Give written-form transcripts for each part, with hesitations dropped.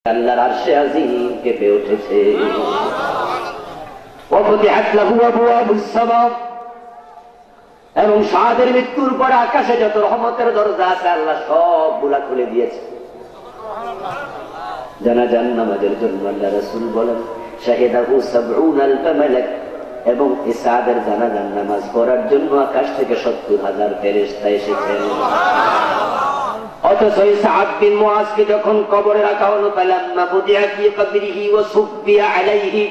আল্লাহর আরশে আজিম কেঁপে উঠেছে। ওয়াফতিহাত লাহু আবওয়াবুস সামা, এবং সাদের মৃত্যুর পরে আকাশে যত রহমতের দরজা আছে আল্লাহ সবগুলা খুলে দিয়েছে। জানাজার নামাজের জন্য আল্লাহ রাসূল বলেন শাহিদাহু ৭০ আলফা মালাক, এবং ইসাদের জানাজার নামাজ পড়ার জন্য আকাশ থেকে ৭০,০০০ ফেরেশতা এসেছেন। অথচ সাদ বিন মুআজকে যখন কবরে রাখা হলো, ফালাম্মা বুদিয়া ফি কবরিহি ওয়া সুব্বিয়া আলাইহি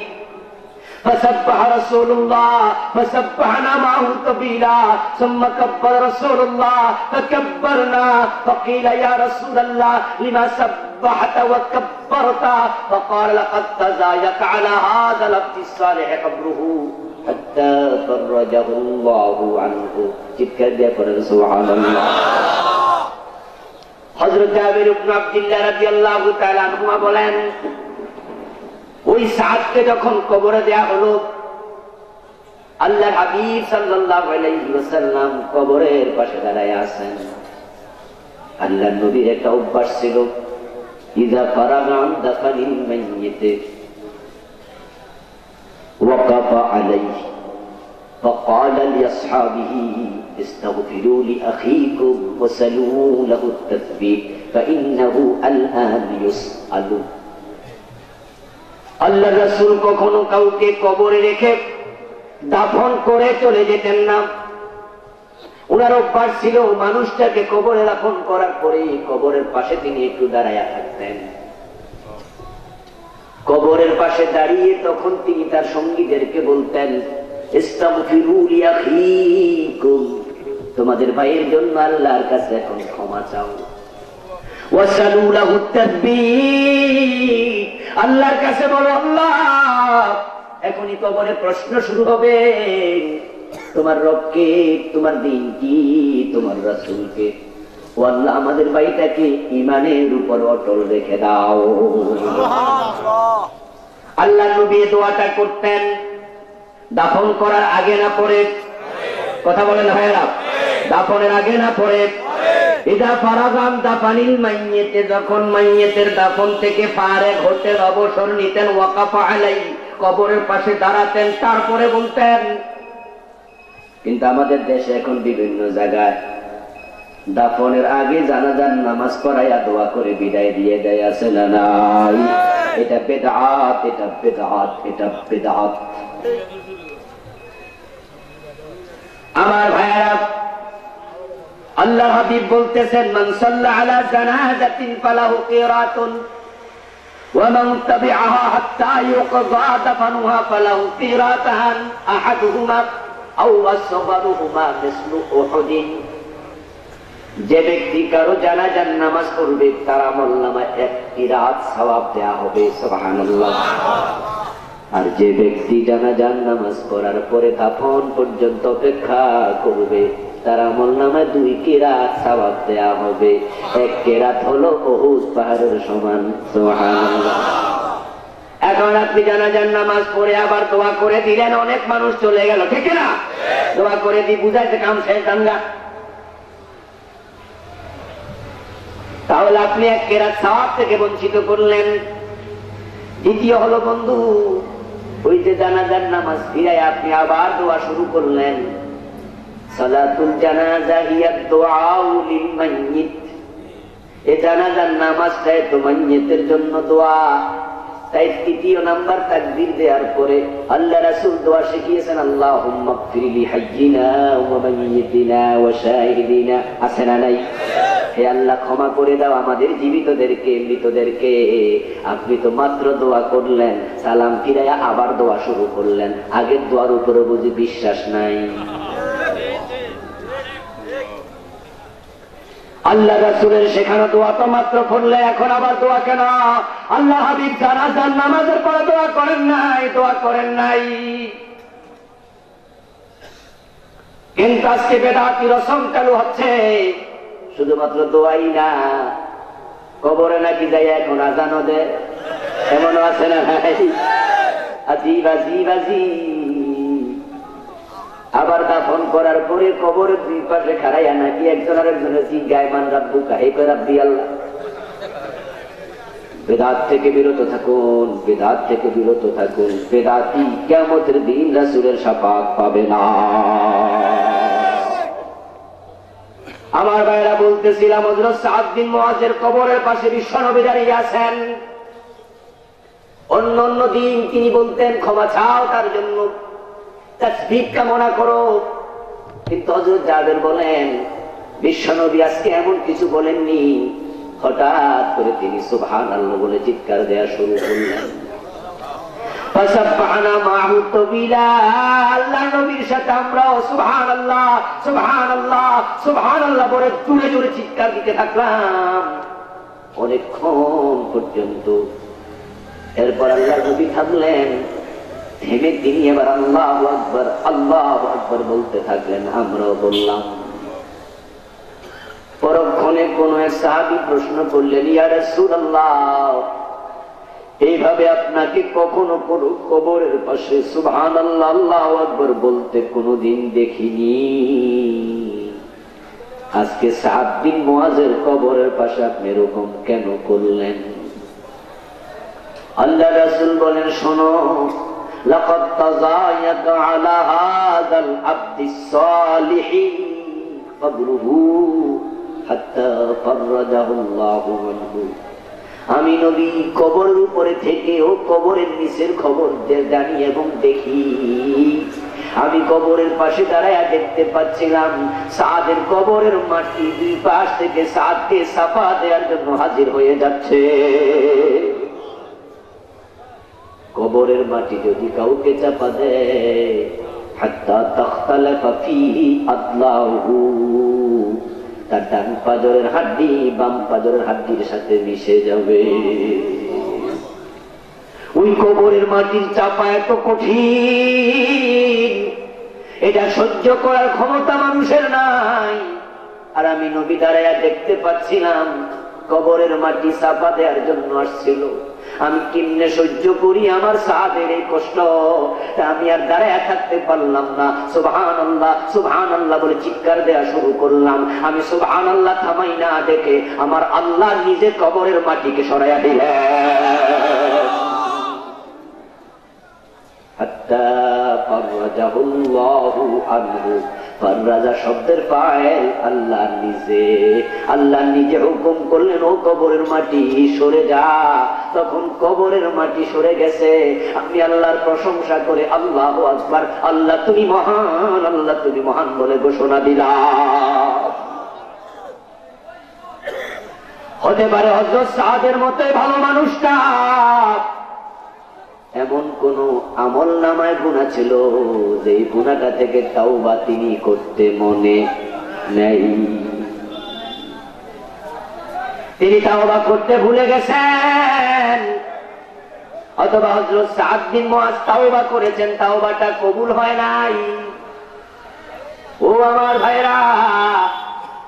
فسبح رسول الله فسبحنا معه طويلا ثم كبر رسول الله فكبرنا فقيل يا رسول الله لما سبحت وكبرت فقال لقد تزايك على هذا العبد الصالح قبره حتى فرجه الله عنه। চিৎকার দিয়ে পড়েন সুবহানাল্লাহ। হযরত জাবির ইবনে আব্দুল্লাহ রাদিয়াল্লাহু তাআলা আনহুমা বলেন, ওই সাদকে যখন কবরে দেয়া হলো, আল্লাহর হাবিব সাল্লাল্লাহু আলাইহি ওয়াসাল্লাম কবরের পাশে দাঁড়ায় আছেন। আল্লাহর নবীর একটা অভ্যাস ছিল, ইযা ফারাগা আন দাফনিল মাইয়িত ওয়াকাফা আলাইহি ফাকালা লিআসহাবিহি ইস্তাগফিরু লিআখিকুম ওয়াসালু লাহু আত-তাসবীহ ফাইন্নাহু আল-আন ইউসআলু। আল্লাহ রাসূল কখনো কাউকে কবরে রেখে দাফন করে চলে যেতেন না। ওনার অভ্যাস ছিল মানুষটাকে কবরে দাফন করার পরে কবরের পাশে তিনি একটু দাঁড়ায়া থাকতেন। কবরের পাশে দাঁড়িয়ে তখন তিনি তার সঙ্গীদেরকে বলতেন, ইস্তাগফিরু লিআখিকুম, তোমাদের ভাইয়ের জন্য আল্লাহর কাছে এখন ক্ষমা চাও। ওয়াসালু লাহু আত-তাসবীহ, আল্লাহর কাছে বলো আল্লাহ এখনই কবরে প্রশ্ন শুরু হবে, তোমার রবকে, তোমার দিন কি, তোমার রাসূলকে। ও আল্লাহ আমাদের ভাইটাকে ঈমানের উপর অটল রেখে দাও। আল্লাহ নবী দোয়াটা করতেন দাফন করার আগে না পরে? কথা বলেন ভাইরা, দাফনের আগে না পরে? ইদা ফারাগাম দাফানিল মাইয়িতে, যখন মাইয়িতের দাফন থেকে ফারেগ হতেন, অবসর নিতেন, ওয়াকাফা আলাইহি, কবরের পাশে দাঁড়াতেন, তারপরে বলতেন। কিন্তু আমাদের দেশে এখন বিভিন্ন জায়গায় দাফনের আগে জানাজার নামাজ পড়াইয়া দোয়া করে বিদায় দিয়ে দেয়, আছে না নাই? এটা বিদআত, এটা বিদআত, এটা বিদআত। আমার ভাইরা, আল্লাহ হাবিব বলতেছেন, মান সাল্লা আলা জানাজাতিন ফালাহু কিরাতুন ওয়া মান তাবিআহা হাত্তা ইউকযা দাফনুহা ফালাহু কিরাতান আহাদুহুমা আও আসগরুহুমা মিসলু উহুদিন। যে ব্যক্তি কারো জানাজার নামাজ পড়বে তার আমলনামায় 1 কিরাত সওয়াব দেয়া হবে। সুবহানাল্লাহ। আর যে ব্যক্তি জানাজার নামাজ পড়ার পরে দাফন পর্যন্ত অপেক্ষা করবে তার আমলনামায় 2 কিরাত সওয়াব দেয়া হবে। 1 কিরাত হলো উহুদ পাহাড়ের সমান। সুবহানাল্লাহ। এখন আপনি জানাজার নামাজ পড়ে আবার দোয়া করে দিলেন, অনেক মানুষ চলে গেল, ঠিক না? দোয়া করে দি বুঝাইতে কাম শেষ দাঙ্গা। তাহলে আপনি 1 কিরাত সওয়াব থেকে বঞ্চিত করলেন। দ্বিতীয় হলো বন্ধু, ওই যে জানাজার নামাজ ফিরায় আপনি আবার দোয়া শুরু করলেন। সালাতুল জানাজা হিয়া দুআউ লিল মাইয়িত, এই জানাজার নামাজটাই তো মাইয়িতের জন্য দোয়া। তাই 3 নাম্বার তাকবীর দেওয়ার পরে আল্লাহ রাসূল দোয়া শিখিয়েছেন, আল্লাহুম্মা গফির লি হাইয়িনা ওয়া মাইয়িতিনা ওয়া শাহিদিনা, আছে না নাই? হে আল্লাহ ক্ষমা করে দাও আমাদের জীবিতদেরকে, মৃতদেরকে। আপনি তো মাত্র দোয়া করলেন, সালাম ফিরাইয়া আবার দোয়া শুরু করলেন। আগের দোয়ার উপরে বুঝি বিশ্বাস নাই? আল্লাহ রাসূলের শেখানো দোয়া তো মাত্র করলে, এখন আবার দোয়া কেন? আল্লাহ হাবিব জানাজার নামাজের পরে দোয়া করেন নাই? দোয়া করেন নাই। কিন্তু আজকে বেদাতি রসম চালু হচ্ছে, শুধুমাত্র দোয়াই না, কবরে নাকি যাই এখন আজানও দেয়, এমনও আছে না ভাই? আজিব আজিব আজিব। আবার দাফন করার পরে কবরের 2 পাশে খাড়াইয়া নাকি একজন আরেকজনের জিজ্ঞায় মান রাব্বুকা, হে কয় রাব্বি আল্লাহ। বেদাত থেকে বিরত থাকুন, বেদাত থেকে বিরত থাকুন। বেদাতি কিয়ামতের দিন রাসূলের শাফাত পাবে না। আমার ভাইরা বলতেছিলাম, হযরত সাদ বিন মুআজের কবরের পাশে বিশ্বনবী দাঁড়িয়ে আছেন। অন্য দিন তিনি বলতেন ক্ষমা চাও তার জন্য, তাসবিহ কামনা করো, কিন্তু হযরত জাবের বলেন বিশ্বনবী আজকে এমন কিছু বলেননি। হঠাৎ করে তিনি সুবহানাল্লাহ বলে চিৎকার দেয়া শুরু করলেন। ফাসাবহানা মাহু তাবিলা, আল্লাহ নবীর সাথে আমরাও সুবহানাল্লাহ সুবহানাল্লাহ সুবহানাল্লাহ বলে জোরে জোরে চিৎকার দিতে থাকলাম অনেকক্ষণ পর্যন্ত। এরপর আল্লাহ নবী থামলেন, থেমে তিনি এবার আল্লাহু আকবার আল্লাহু আকবার বলতে থাকলেন। আমরাও বললাম। পরক্ষণে কোন এক সাহাবী প্রশ্ন করলেন, ইয়া রাসূলুল্লাহ, এইভাবে আপনাকে কখনো কোন কবরের পাশে সুবহানাল্লাহ আল্লাহু আকবার বলতে কোনদিন দেখিনি, আজকে সাদ বিন মুআজের কবরের পাশে আপনি এরকম কেন করলেন? আল্লাহ রাসূল বলেন, শোনো, লাকাদ তাযায়াকা আলা হাযাল আবদিস সালিহি কবরুহু হাত্তা ফাররাজাহুল্লাহু আনহু। আমি নবী কবরের উপরে থেকে ও কবরের নিচের খবর জানি এবং দেখি। আমি কবরের পাশে দাঁড়ায় দেখতে পাচ্ছিলাম সাদের কবরের মাটি দুই পাশ থেকে সাদকে সাফা দেওয়ার জন্য হাজির হয়ে যাচ্ছে। কবরের মাটি যদি কাউকে চাপা দেয়, হাত্তা তাখতালাফা ফীহি আদলাহু, তার ডান পাজরের হাড্ডি বাম পাজরের হাড্ডির সাথে মিশে যাবে। ওই কবরের মাটির চাপা এত কঠিন, এটা সহ্য করার ক্ষমতা মানুষের নাই। আর আমি নবী দাঁড়ায়া দেখতে পাচ্ছিলাম কবরের মাটি চাপা দেওয়ার জন্য আসছিল। আমি কেমনে সহ্য করি আমার সাদের এই কষ্ট, আমি আর দাঁড়ায় থাকতে পারলাম না। সুবহানাল্লাহ সুবহানাল্লাহ বলে চিৎকার দেয়া শুরু করলাম। আমি সুবহানাল্লাহ থামাই না দেখে আমার আল্লাহ নিজে কবরের মাটিকে সরাইয়া দিলেন। হাত্তা ফাররাজাহুল্লাহু আনহু, ফাররাজা শব্দের ফাইল আল্লাহ নিজে। আল্লাহ নিজে হুকুম করলেন, ও কবরের মাটি সরে যা। তখন কবরের মাটি সরে গেছে। আমি আল্লাহর প্রশংসা করে আল্লাহু আকবার, আল্লাহ তুমি মহান, আল্লাহ তুমি মহান বলে ঘোষণা দিলাম। হতে পারে হযরত সাদের মতোই ভালো মানুষটা এমন কোন আমল নামায় গুনাহ ছিল যে গুনাহটা থেকে তাওবা তিনি করতে মনে নেই, তিনি তাওবা করতে ভুলে গেছেন। অথবা হযরত সাদ বিন মুআজ তাওবা করেছেন, তাওবাটা কবুল হয় নাই। ও আমার ভাইরা,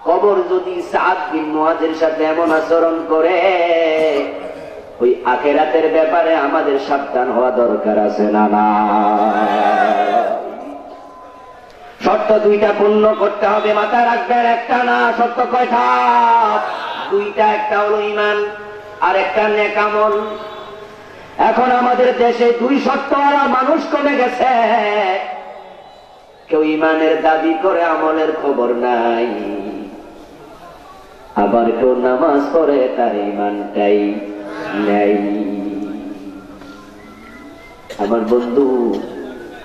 কবর যদি সাদ বিন মুআজের সাথে এমন আচরণ করে, ওই আখিরাতের ব্যাপারে আমাদের সাবধান হওয়া দরকার আছে না? না, শর্ত দুইটা পূর্ণ করতে হবে, মাথায় রাখবেন। একটা না, শর্ত কয়টা? দুইটা। একটা হলো ঈমান আর একটা নেক আমল। এখন আমাদের দেশে দুই শর্তওয়ালা মানুষ কমে গেছে। কেউ ঈমানের দাবি করে আমলের খবর নাই, আবার কেউ নামাজ পড়ে তার ঈমানটাই নাই। আমার বন্ধু,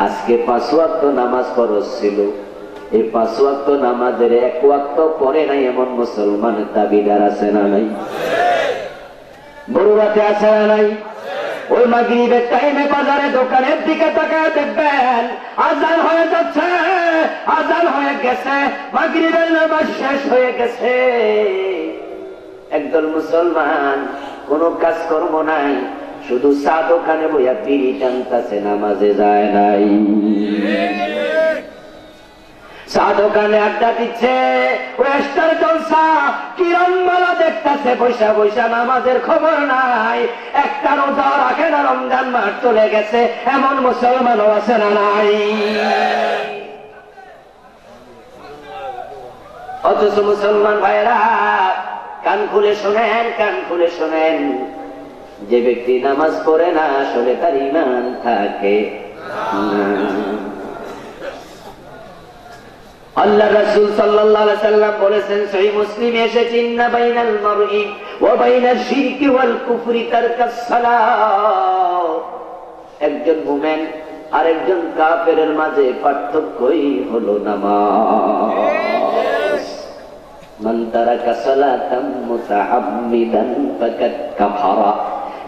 আজকে 5 ওয়াক্ত নামাজ ফরজ ছিল, এই 5 ওয়াক্ত নামাজের 1 ওয়াক্ত পড়ে নাই এমন মুসলমানের দাবিদার আছে না নাই? বড়ুরাতে আছে না নাই? ওই মাগরিবের টাইমে বাজারে দোকানের দিকে তাকায় দেখবেন আজান হয়ে যাচ্ছে, আজান হয়ে গেছে, মাগরিবের নামাজ শেষ হয়ে গেছে। একদল মুসলমান কোন কাজকর্ম নাই, শুধু চা দোকানে বইয়া বিড়ি টানতাছে, নামাজে যায় নাই। চা দোকানে আড্ডা দিচ্ছে, ওয়েস্টার জলসা কিরণ মেলা দেখতেছে, বৈশা বৈশা নামাজের খবর নাই। একটা রোজা রাখে না, রমজান মাস চলে গেছে, এমন মুসলমানও আছে না নাই? অথচ মুসলমান ভাইরা কান খুলে শোনেন, কান খুলে শোনেন, যে ব্যক্তি নামাজ পড়ে না আসলে তার ঈমান থাকে না। আল্লাহ রাসূল সাল্লাল্লাহু আলাইহি সাল্লাম বলেছেন, সহিহ মুসলিমে এসেছে, ইন্না বাইনাল মারই ওয়া বাইনাশ শিরকি ওয়াল কুফরি তারকাস সালাহ। একজন মুমিন আর একজন কাফেরের মাঝে পার্থক্যই হলো নামাজ। মান তারাকা সালাতাম মুতাআম্মিদান ফাকাদ কাফারা।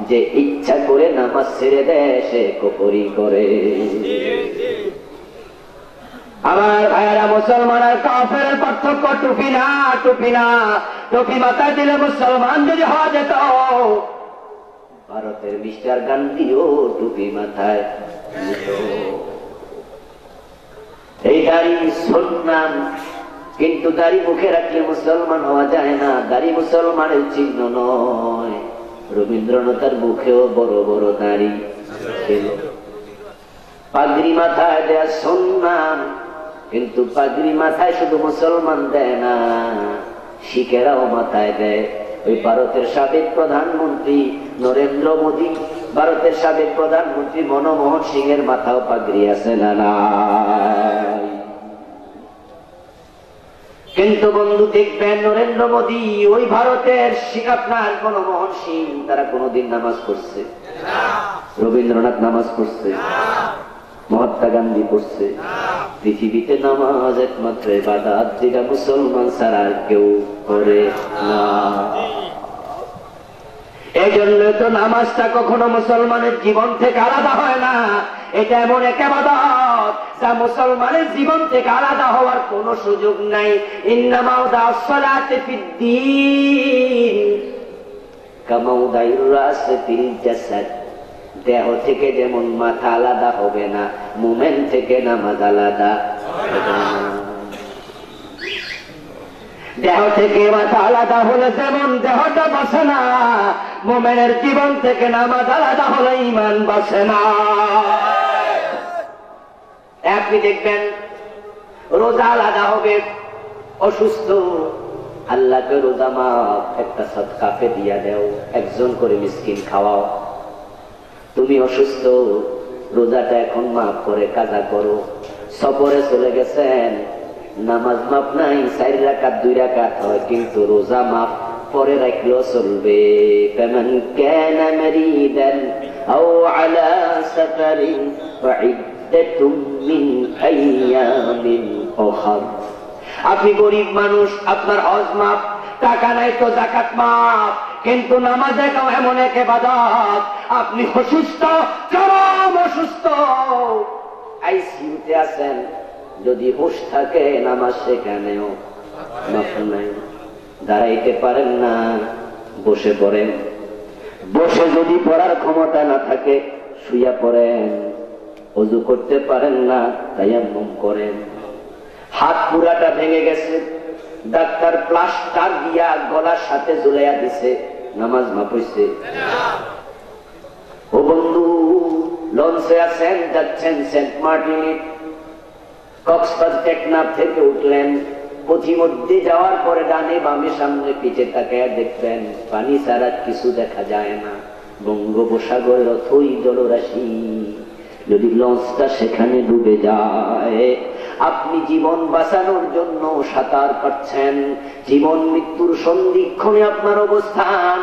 যে ইচ্ছা করে নামাজ ছেড়ে দেয় সে কুফরি করে। আমার ভাইয়েরা, মুসলমান আর কাফেরের পার্থক্য টুপি না, টুপি না। টুপি মাথায় দিলে মুসলমান যদি হওয়া যেত, ভারতের মিস্টার গান্ধীও টুপি মাথায় দিত। এই দাড়ি সুন্নাত, কিন্তু দাড়ি মুখে রাখলে মুসলমান হওয়া যায় না। দাড়ি মুসলমানের চিহ্ন নয়। রবীন্দ্রনাথের মুখেও বড় বড় দাড়ি ছিল। পাগড়ি মাথায় দেয়া সুন্নাত, কিন্তু পাগড়ি মাথায় শুধু মুসলমান দেয় না, শিখেরাও মাথায় দেয়। ওই ভারতের সাবেক প্রধানমন্ত্রী নরেন্দ্র মোদী, ভারতের সাবেক প্রধানমন্ত্রী মনমোহন সিং এর মাথাও পাগড়ি আছে না নাই? কিন্তু বন্ধু দেখবেন, নরেন্দ্র মোদী, ওই ভারতের আপনার মনমোহন সিং, তারা কোনদিন নামাজ পড়ছে? রবীন্দ্রনাথ নামাজ পড়ছে? মহাত্মা গান্ধী পড়ছে? পৃথিবীতে নামাজ একমাত্র ইবাদত, যেটা মুসলমান ছাড়া আর কেউ করে না। এই জন্য তো নামাজটা কখনো মুসলমানের জীবন থেকে আলাদা হয় না। এটা এমন এক ইবাদত যা মুসলমানের জীবন থেকে আলাদা হওয়ার কোন সুযোগ নাই। ইন্নামা উদাস-সালাতি ফিদ-দীন কামা উদাইর রাস ফিল জাসাদ। দেহ থেকে যেমন মাথা আলাদা হবে না, মুমিন থেকে নামাজ আলাদা হবে না। দেহ থেকে মাথা আলাদা হলে যেমন দেহটা বাঁচে না, মুমিনের জীবন থেকে নামাজ আলাদা হলে ঈমান বাঁচে না। আপনি দেখবেন, রোজা আলাদা হবে, অসুস্থ, আল্লাহকে রোজা মাফ, একটা সদকা দিয়া দেও, একজন করে মিসকিন খাওয়াও। তুমি অসুস্থ, রোজাটা এখন মাফ করে কাজা করো। সফরে চলে গেছেন, নামাজ মাফ নাই, 4 রাকাত 2 রাকাত হয়, কিন্তু রোজা মাফ, পরে রাখলেও চলবে। ফামান কানা মারিদান আও আলা সাফারিন ফাইদ্দাতুম মিন আইয়ামিন উখর। আপনি গরিব মানুষ, আপনার হজ মাফ, টাকা নাই তো যাকাত মাফ, কিন্তু নামাজে এমন এক ইবাদত। আপনি অসুস্থ, চরম অসুস্থ, আইসিইউতে আছেন, যদি হুঁশ থাকে নামাজ সেখানেও মাফ নাই। দাঁড়াইতে পারেন না, বসে পড়েন। বসে যদি পড়ার ক্ষমতা না থাকে শুইয়া পড়েন। ওযু করতে পারেন না, তায়াম্মুম করেন। হাত পুরাটা ভেঙে গেছে, ডাক্তার প্লাস্টার দিয়া গলার সাথে ঝুলাইয়া দিছে, নামাজ মাফ হইছে? ও বন্ধু, লঞ্চে আছেন, যাচ্ছেন সেন্ট মার্টিনে, কক্সবাজার টেকনাফ থেকে উঠলেন, পথিমধ্যে যাওয়ার পরে ডানে বামে সামনে পিছে তাকায় দেখবেন পানি ছাড়া কিছু দেখা যায় না। বঙ্গোপসাগরের অথই জলরাশি, যদি লঞ্চটা সেখানে ডুবে যায়, আপনি জীবন বাঁচানোর জন্য সাঁতার কাটছেন, জীবন মৃত্যুর সন্ধিক্ষণে আপনার অবস্থান,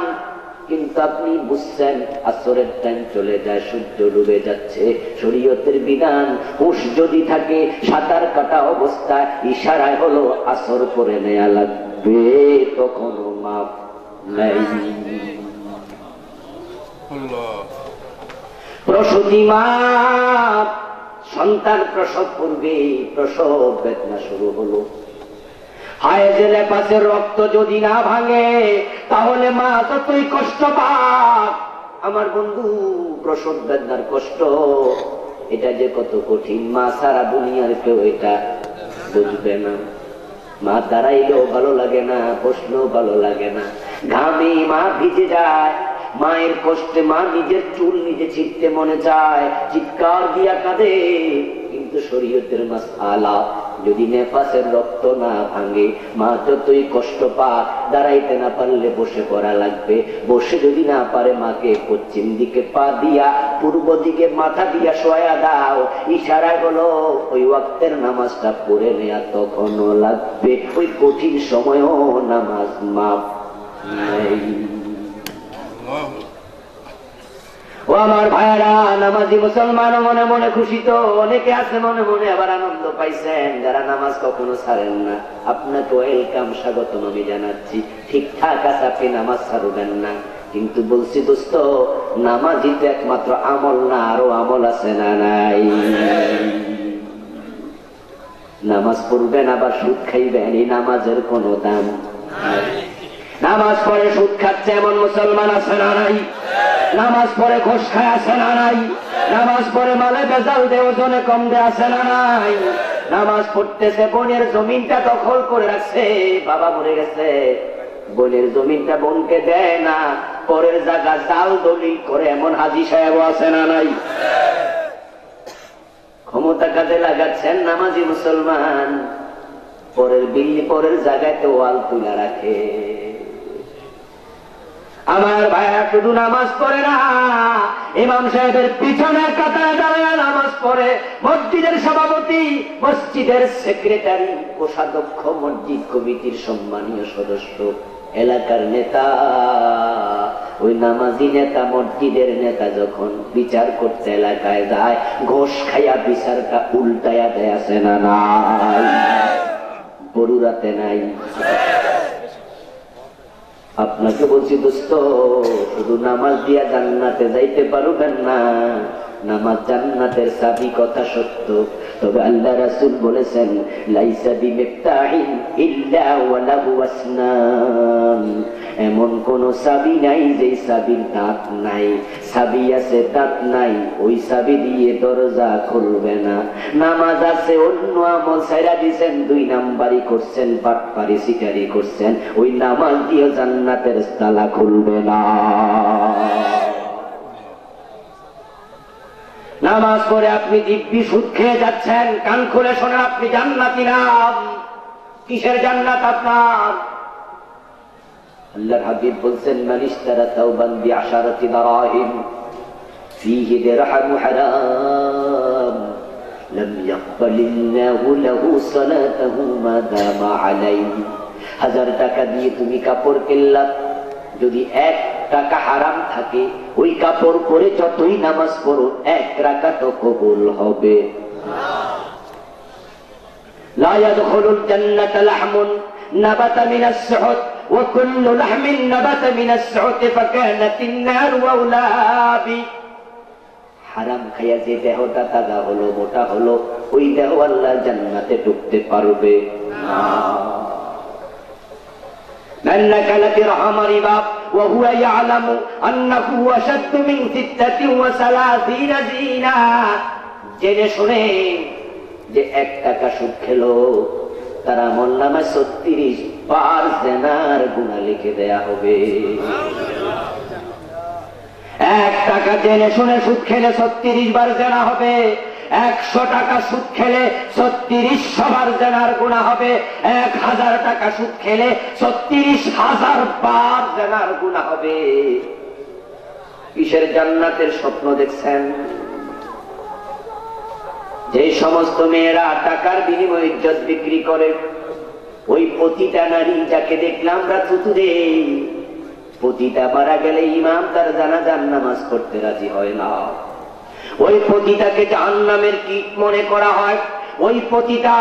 কিন্তু আপনি বুঝছেন আসরের টাইম চলে যায়, সূর্য ডুবে যাচ্ছে, শরীয়তের বিধান, হুঁশ যদি থাকে সাঁতার কাটা অবস্থায় ইশারায় হলো আসর করে নেয়া লাগবে, তখনও মাপ নাই। প্রসূতি মা, সন্তান প্রসব করবে, প্রসব বেদনা শুরু হলো, হায়েজের পাশে রক্ত যদি না ভাঙে তাহলে মা যতই কষ্ট পাক। আমার বন্ধু, প্রসব বেদনার কষ্ট এটা যে কত কঠিন, মা সারা দুনিয়ার কেউ এটা বুঝবে না। মা দাঁড়াইলেও ভালো লাগে না, বসলেও ভালো লাগে না, ঘামে মা ভিজে যায়, মায়ের কষ্টে মা নিজের চুল নিজে ছিঁড়তে মনে চায়, চিৎকার দিয়া কাঁদে, কিন্তু শরীয়তের মাসআলা যদি নেফাসের রক্ত না ভাঙে, মা যতই কষ্ট পাক, দাঁড়াইতে না পারলে বসে পড়া লাগবে। বসে যদি না পারে, মাকে পশ্চিম দিকে পা দিয়া পূর্ব দিকে মাথা দিয়া শোয়া দাও। ইশারা হলো ওই ওয়াক্তের নামাজটা পড়ে নেয়া তখনও লাগবে। ওই কঠিন সময়ও নামাজ মাফ নাই। ও আমার ভাইরা, নামাজি মুসলমান মনে মনে খুশি তো অনেকে আছে, মনে মনে আবার আনন্দ পাইছেন যারা নামাজ কখনো ছাড়েন না। আপনাকে ওয়েলকাম, স্বাগতম আমি জানাচ্ছি। ঠিকঠাক আছে, আপনি নামাজ ছাড়বেন না। কিন্তু বলছি দোস্ত, নামাজই তো একমাত্র আমল না, আরো আমল আছে না নাই? নামাজ পড়বেন আবার সুদ খাইবেন, এই নামাজের কোনো দাম নাই। নামাজ পড়ে সুদ খাচ্ছে এমন মুসলমান আছে না নাই? নামাজ পড়ে ঘোষ খায় আছে না নাই? নামাজ পড়ে মালে বেজাল দে ওজনে কম দে আছে না নাই? নামাজ পড়তেছে, বোনের জমিনটা দখল করে রাখছে, বাবা মরে গেছে, বোনের জমিনটা বোনকে দেয় না, পরের জায়গা জাল দলিল করে এমন হাজি সাহেব আছে না নাই? ক্ষমতা কাজে লাগাচ্ছেন নামাজি মুসলমান, পরের বিল্লি পরের জায়গায় তো ওয়াল তুলে রাখে। আমার ভাইয়া শুধু নামাজ পড়ে না, ইমাম সাহেবের পিছনে কাতারে দাঁড়ায় নামাজ পড়ে। মসজিদের সভাপতি, মসজিদের সেক্রেটারি, কোষাধ্যক্ষ, মসজিদ কমিটির সম্মানীয় সদস্য, এলাকার নেতা, ওই নামাজি নেতা, মসজিদের নেতা যখন বিচার করতে এলাকায় যায়, ঘোষ খাইয়া বিচারটা উল্টায়া দেয় আছে না নাই? বরুরাতে নাই? আপনাকে বলছি দোস্ত, শুধু নামাজ দিয়া জান্নাতে যাইতে পারবেন না। নামাজ জান্নাতের চাবি, কথা সত্য, তবে আল্লাহ রাসূল বলেছেন লাইসা বিমিফতাহিন ইল্লা ওয়া লাহু আসনান, এমন কোন চাবি নাই যে চাবির দাঁত নাই। চাবি আছে, দাঁত নাই, ওই চাবি দিয়ে দরজা খুলবে না। নামাজ আছে, অন্য আমল ছাইরা দিয়েছেন, 2 নাম্বারি করছেন, বাটপারি সিটারি করছেন, ওই নামাজ দিয়ে জান্নাতের তালা খুলবে না। নামাজ পড়ে আপনি দিব্যি সুদ খেয়ে যাচ্ছেন, কান খুলে শোনেন, আপনি জান্নাতি না। কিসের জান্নাত আপনার? আল্লাহর হাবিব বলছেন মান ইশতারা তাওবান বিআশারাতি দারাহিম ফীহি দিরহাম হারাম লাম ইয়াকবালিল্লাহু লাহু সালাতাহু মা দামা আলাইহি। 1000 টাকা দিয়ে তুমি কাপড় কিনলা, যদি 1 টাকা হারাম থাকে, ওই কাপড় পরে যতই নামাজ পড়ো 1 রাকাতও কবুল হবে না। লা ইয়াদখুলুল জান্নাতা লাহমুন নাবাতা মিনাস সুহুত ওয়া কুল্লু লাহমিন নাবাতা মিনাস সুহুত ফাকানাতিন নারু আওলা বি। হারাম খাইয়া যে দেহটা তাজা হলো, মোটা হলো, ওই দেহ আল্লাহর জান্নাতে ঢুকতে পারবে না। من نكل درهم ربا وهو يعلم أنه أشد من 36 زنا। জেনে শুনে যে 1 টাকা সুদ খেলো, তার আমলনামায় 36 বার জিনার গুনাহ লিখে দেয়া হবে। 1 টাকা জেনে শুনে সুদ খেলে 36 বার জিনা হবে। 100 টাকা সুদ খেলে 3600 বার জিনার গুনাহ হবে। 1000 টাকা সুদ খেলে 36,000 বার জিনার গুনাহ হবে। কিসের জান্নাতের স্বপ্ন দেখছেন? যে সমস্ত মেয়েরা টাকার বিনিময়ে ইজ্জত বিক্রি করে, ওই প্রতিটা নারী যাকে দেখলাম আমরা থুতু দেই, প্রতিটা মারা গেলে ইমাম তার জানাজার নামাজ পড়তে রাজি হয় না। ওই পতিতাকে জাহান্নামের কীট মনে করা হয়। ওই পতিতা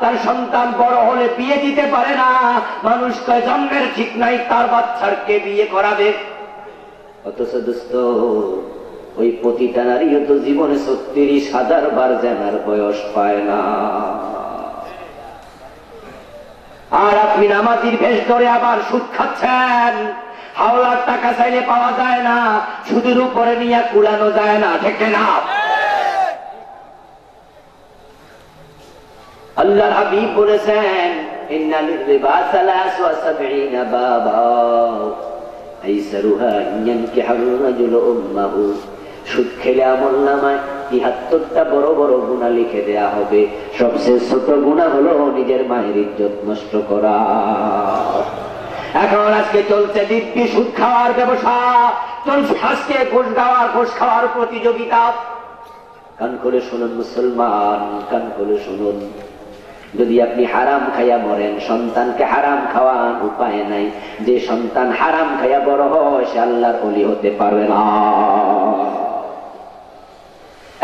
তার সন্তান বড় হলে বিয়ে দিতে পারে না। মানুষ কয় জন্মের ঠিক নাই, তার বাচ্চার কে বিয়ে করাবে? অথচ দোস্ত, ওই পতিতা নারীও তো জীবনে 36,000 বার জানার বয়স পায় না। আর আপনি নামাজির ভেষ ধরে আবার সুদ খাচ্ছেন। হাওলার টাকা চাইলে পাওয়া যায় না, সুদের উপরে নিয়ে কুলানো যায় না, ঠিক না? আল্লাহর হাবিব বলেছেন ইন্না লির-রিবা 73 বাবা আইসারুহা ইয়ানকিহু আর-রাজুলু উম্মাহু সুদ খেলে আমলনামায় ৭৩টা বড় বড় গুনাহ লিখে দেয়া হবে। সবচেয়ে ছোট গুনাহ হলো নিজের মায়ের ইজ্জত নষ্ট করা। এখন আজকে চলছে দিব্যি সুদ খাওয়ার ব্যবসা, চলছে আজকে ঘুষ খাওয়ার প্রতিযোগিতা। কান করে শুনুন মুসলমান, কান করে শুনুন, যদি আপনি হারাম খাইয়া মরেন, সন্তানকে হারাম খাওয়ান, উপায় নাই। যে সন্তান হারাম খাইয়া বড় হয় সে আল্লাহর ওলি হতে পারবে না।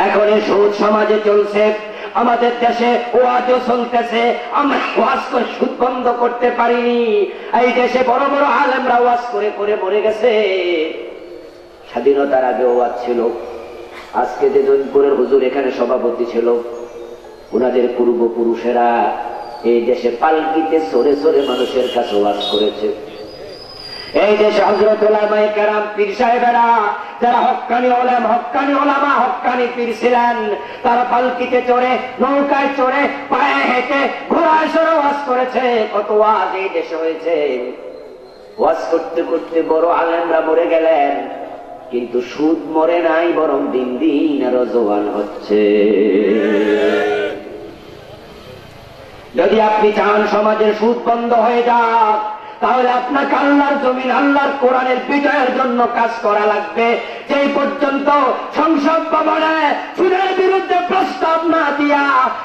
এখন এই সুদ সমাজে চলছে, আমাদের দেশে ওয়াজও চলতেছে, আমরা ওয়াজ করে সুদ বন্ধ করতে পারিনি। এই দেশে বড় বড় আলেমরা ওয়াজ করে করে মরে গেছে। স্বাধীনতার আগে ওয়াজ ছিল। আজকে যে জৈনপুরের হুজুর এখানে সভাপতি ছিল, উনাদের পূর্বপুরুষেরা এই দেশে পালকিতে সরে সরে মানুষের কাছে ওয়াজ করেছে। এই দেশে হযরত উলামায়ে কেরাম, পীর সাহেবেরা, যারা হক্কানি ওলাম, হক্কানি ওলামা, হক্কানি পীর ছিলেন, তারা পালকিতে চড়ে, নৌকায় চড়ে, পায়ে হেঁটে, ঘোড়ায় চড়ে ওয়াজ করেছে। কত ওয়াজ এই দেশে হয়েছে। ওয়াজ করতে করতে বড় আলেমরা মরে গেলেন, কিন্তু সুদ মরে নাই, বরং দিন দিন আরো জোয়ান হচ্ছে। যদি আপনি চান সমাজের সুদ বন্ধ হয়ে যাক, তাহলে আপনাকে আল্লাহর জমিন, আল্লাহর কোরআনের বিজয়ের জন্য কাজ করা লাগবে। যেই পর্যন্ত সংসদ ভবনে সুদের বিরুদ্ধে প্রস্তাব না দিয়া,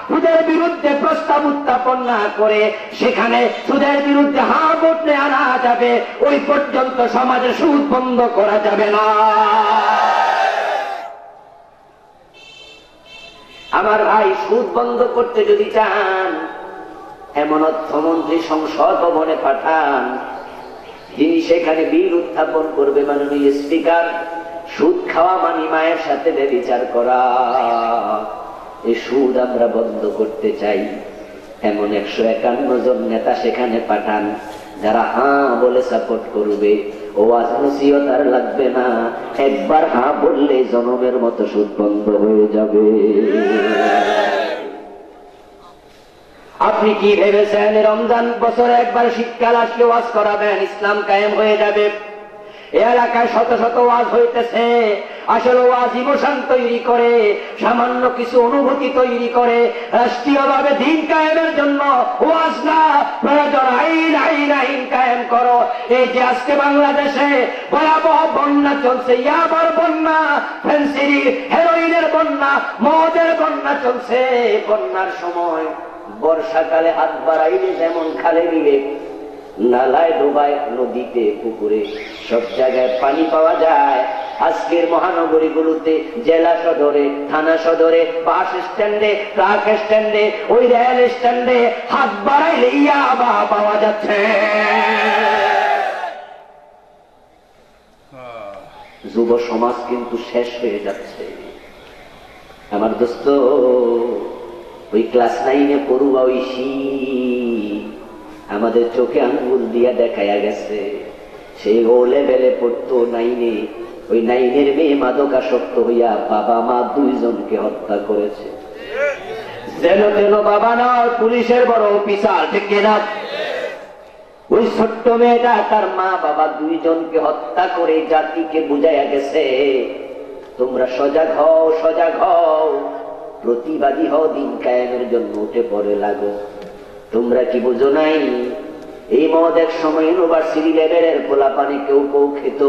সুদের বিরুদ্ধে প্রস্তাব উত্থাপন না করে সেখানে সুদের বিরুদ্ধে হা ভোটে আনা যাবে, ওই পর্যন্ত সমাজে সুদ বন্ধ করা যাবে না। আমার ভাই, সুদ বন্ধ করতে যদি চান, এমন অর্থমন্ত্রী সংসদ ভবনে পাঠান, যিনি সেখানে বিল উত্থাপন করবে। মাননীয় স্পিকার, সুদ খাওয়া মানে মায়ের সাথে ব্যভিচার করা। এই সুদ আমরা বন্ধ করতে চাই, এমন 151 জন নেতা সেখানে পাঠান, যারা হ্যাঁ বলে সাপোর্ট করবে। ওয়াজ নসিহত আর লাগবে না, একবার হ্যাঁ বললে জনমের মতো সুদ বন্ধ হয়ে যাবে। আপনি কি ভেবেছেন রমজান বছরে একবার শীতকাল আসলে ওয়াজ করাবেন, ইসলাম কায়েম হয়ে যাবে? এই এলাকায় শত শত ওয়াজ হইতেছে। আসলে ওয়াজ ইমোশন তৈরি করে, সামান্য কিছু অনুভূতি তৈরি করে। রাষ্ট্রীয়ভাবে দিন কায়েমের জন্য ওয়াজ না, প্রয়োজন আইন, আইন, আইন কায়েম করো। এই যে আজকে বাংলাদেশে ভয়াবহ বন্যা চলছে, ইয়াবার বন্যা, ফেন্সিডিল, হেরোইনের বন্যা, মদের বন্যা চলছে। বন্যার সময় বর্ষাকালে হাত বাড়াইলে যেমন খালে বিলে, নালায়, ডোবায়, নদীতে, পুকুরে, সব জায়গায় পানি পাওয়া যায়। আজকের মহানগরীগুলোতে, জেলা সদরে, থানা সদরে, বাস স্ট্যান্ডে, ট্রাক স্ট্যান্ডে, ওই রেল স্ট্যান্ডে হাত বাড়াইলে ইয়াবা পাওয়া যাচ্ছে। যুব সমাজ কিন্তু শেষ হয়ে যাচ্ছে। আমার দোস্ত, ওই ক্লাস 9-এ পড়ুয়া ঐশী আমাদের চোখে আঙ্গুল দিয়া দেখাইয়া গেছে। সেই ও লেভেলে পড়তো 9-এ, ওই 9-এর মেয়ে মাদকাসক্ত হইয়া বাবা মা 2 জনকে হত্যা করেছে। যেন তেন বাবা না, পুলিশের বড় অফিসার, ঠিক কিনা? ওই ছোট্ট মেয়েটা তার মা বাবা 2 জনকে হত্যা করে জাতিকে বুঝাইয়া গেছে, তোমরা সজাগ হও, সজাগ হও, প্রতিবাদী হও, দিন কায়েমের জন্য উঠে পড়ে লাগো। তোমরা কি বুঝো নাই? এই মদ এক সময় ইউনিভার্সিটি লেভেলের পোলাপানি কেউ কেউ খেত।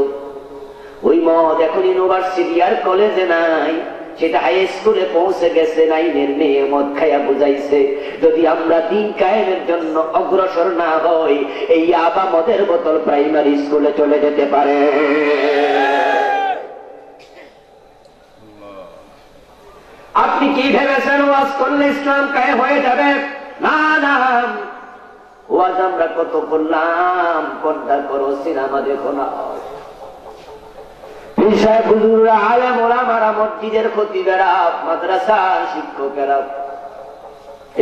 ওই মদ এখন ইউনিভার্সিটি আর কলেজে নাই, সেটা হাই স্কুলে পৌঁছে গেছে। 9-এর মেয়ে মদ খাইয়া বুঝাইছে, যদি আমরা দিন কায়েমের জন্য অগ্রসর না হই, এই আবা মদের বোতল প্রাইমারি স্কুলে চলে যেতে পারে। আপনি কি ভেবেছেন ওয়াজ করলে ইসলাম কায়েম হয়ে যাবে? না না, ওয়াজ আমরা কত করলাম। পর্দা করো, সিনেমা দেখো না। হুজুররা, আলেম ওলামারা, মসজিদের খতিবেরা, মাদ্রাসার শিক্ষকেরা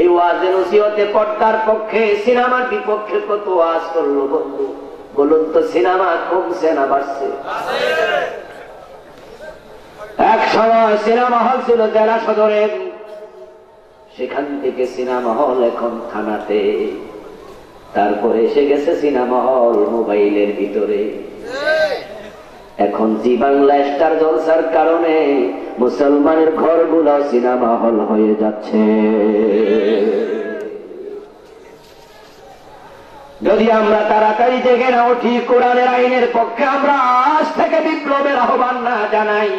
এই ওয়াজে নসিহতে পর্দার পক্ষে, সিনেমার বিপক্ষে কত ওয়াজ করলো। বন্ধু বলুন তো, সিনেমা কমছে না বাড়ছে? এক সময় সিনেমা হল ছিল জেলা সদরে, সেখান থেকে সিনেমা হল এখন থানাতে, তারপরে এসে গেছে সিনেমা হল মোবাইলের ভিতরে। এখন জি বাংলা স্টার জলসার কারণে মুসলমানের ঘরগুলো সিনেমা হল হয়ে যাচ্ছে। যদি আমরা তাড়াতাড়ি জেগে না উঠি, কোরআনের আইনের পক্ষে আমরা আজ থেকে বিপ্লবের আহ্বান না জানাই,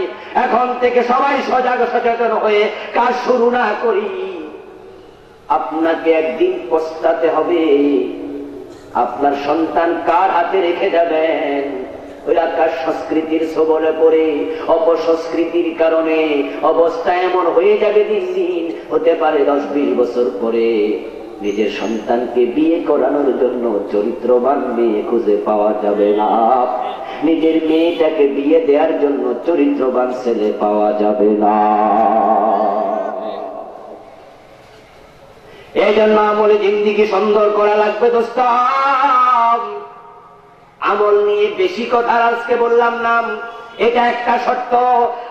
এখন থেকে সবাই সজাগ সচেতন হয়ে কাজ শুরু না করি, আপনাকে একদিন পস্তাতে হবে। আপনার সন্তান কার হাতে রেখে যাবেন? ওই আকাশ সংস্কৃতির সবলে পড়ে অপসংস্কৃতির কারণে অবস্থা এমন হয়ে যাবে, দিন দিন হতে পারে 10-20 বছর পরে নিজের সন্তানকে বিয়ে করানোর জন্য চরিত্রবান মেয়ে খুঁজে পাওয়া যাবে না, নিজের মেয়েটাকে বিয়ে দেওয়ার জন্য চরিত্রবান ছেলে পাওয়া যাবে না। এই জন্য আমলে জিন্দিগি সুন্দর করা লাগবে দোস্ত। আমল নিয়ে বেশি কথা আজকে বললাম না, এটা একটা শর্ত,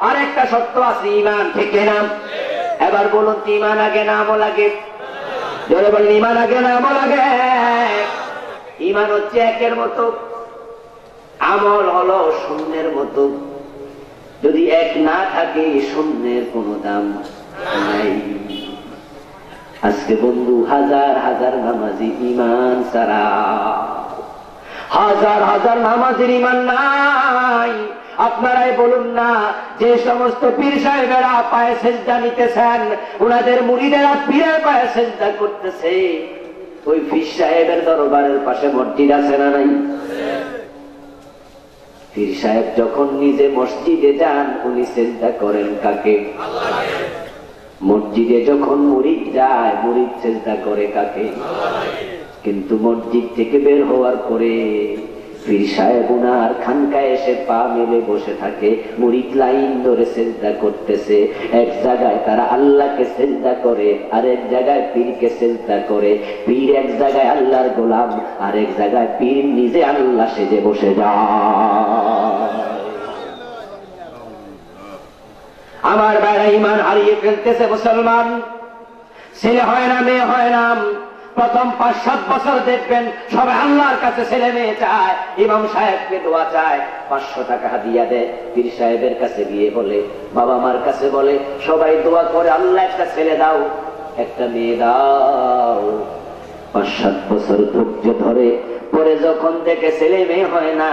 আর একটা শর্ত আছে ঈমান, ঠিক না? এবার বলুন, ঈমান আগে না আমল আগে? জোরে বলুন, ঈমান আগে না আমল আগে? ঈমান হচ্ছে একের মতো, আমল হলো শূন্যের মতো। যদি এক না থাকে শূন্যের কোনো দাম নাই। আজকে বন্ধু হাজার হাজার নামাজি ঈমান ছাড়া, হাজার হাজার নামাজের ঈমান নাই। আপনারাই বলুন না, যে সমস্ত পীর সাহেবেরা পায়ে সেজদা নিতেছেন, ওনাদের মুরিদেরা পীরের পায়ে সেজদা করতেছে, ওই পীর সাহেবের দরবারের পাশে মসজিদ আছে না নাই? পীর সাহেব যখন নিজে মসজিদে যান, উনি সেজদা করেন কাকে? মসজিদে যখন মুরিদ যায়, মুরিদ সেজদা করে কাকে? কিন্তু মসজিদ থেকে বের হওয়ার পরে পীর সাহেব উনার খানকায় এসে পা মেলে বসে থাকে, মুরিদ লাইন ধরে সেজদা করতেছে। এক জায়গায় তারা আল্লাহকে সেজদা করে, আর এক জায়গায় পীরকে সেজদা করে। পীর এক জায়গায় আল্লাহর গোলাম, আর এক জায়গায় পীর নিজে আল্লাহ সেজে বসে যায়। আমার ভাইরা ঈমান হারিয়ে ফেলতেছে মুসলমান। ছেলে হয় না, মেয়ে হয় না, প্রথম 5-7 বছর দেখবেন সবাই আল্লাহর কাছে ছেলে মেয়ে চায়, ইমাম সাহেবকে দোয়া চায়, 500 টাকা হাদিয়া দেয়। পীর সাহেবের কাছে গিয়ে বলে, বাবা মার কাছে বলে, সবাই দোয়া করে, আল্লাহ একটা ছেলে দাও, একটা মেয়ে দাও। 5-7 বছর ধৈর্য ধরে, পরে যখন দেখে ছেলে মেয়ে হয় না,